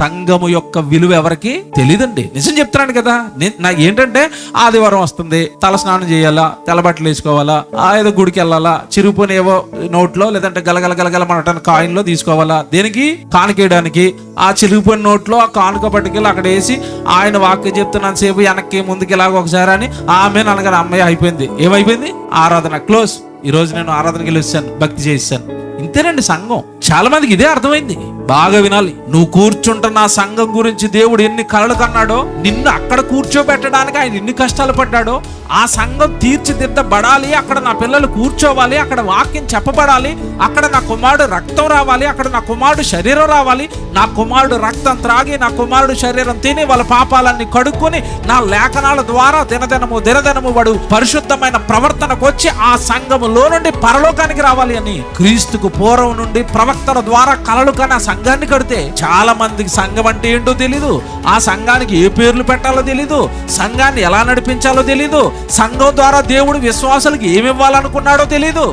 సంఘము యొక్క విలువ ఎవరికి తెలియదండి. నిజం చెప్తున్నాను కదా. నాకు ఏంటంటే ఆదివారం వస్తుంది, తలస్నానం చేయాలా, తెల్లబట్టలు వేసుకోవాలా, ఏదో గుడికి వెళ్ళాలా, చిరుగుపోయిన ఏవో నోట్లో లేదంటే గలగల గలగల మనటానికి కాయిన్లో తీసుకోవాలా, దేనికి? కానుకేయడానికి. ఆ చిరిగిపోయిన నోట్లో ఆ కానుక పట్టుకెళ్ళి అక్కడ వేసి ఆయన వాక్యం చెప్తున్నాను సేపు వెనక్కి ముందుకి ఇలాగ ఒకసారి అని ఆమె అనగానే అమ్మాయి అయిపోయింది. ఏమైపోయింది? ఆరాధన క్లోజ్. ఈ రోజు నేను ఆరాధనకి వెళ్ళి వచ్చాను, భక్తి చేశాను. ఇంతేనండి సంఘం. చాలా మందికి ఇదే అర్థమైంది. బాగా వినాలి. నువ్వు కూర్చుంటున్న ఆ సంఘం గురించి దేవుడు ఎన్ని కలలు కన్నాడో, నిన్ను అక్కడ కూర్చోబెట్టడానికి ఆయన ఎన్ని కష్టాలు పడ్డాడో, ఆ సంఘం తీర్చిదిద్దబడాలి, అక్కడ నా పిల్లలు కూర్చోవాలి, అక్కడ వాక్యం చెప్పబడాలి, అక్కడ నా కుమారుడు రక్తం రావాలి, అక్కడ నా కుమారుడు శరీరం రావాలి, నా కుమారుడు రక్తం త్రాగి నా కుమారుడు శరీరం తిని వాళ్ళ పాపాలన్నీ కడుక్కొని నా లేఖనాల ద్వారా దినదినము వాడు పరిశుద్ధమైన ప్రవర్తనకు వచ్చి ఆ సంఘములో నుండి పరలోకానికి రావాలి అని క్రీస్తుకు పూర్వం నుండి ప్రవక్తల ద్వారా కలలు కానీ ఆ సంఘాన్ని కడితే చాలా మందికి సంఘం అంటే ఏంటో తెలీదు, ఆ సంఘానికి ఏ పేర్లు పెట్టాలో తెలీదు, సంఘాన్ని ఎలా నడిపించాలో తెలీదు, సంఘం ద్వారా దేవుడు విశ్వాసులకు ఏమి ఇవ్వాలనుకున్నాడో తెలీదు.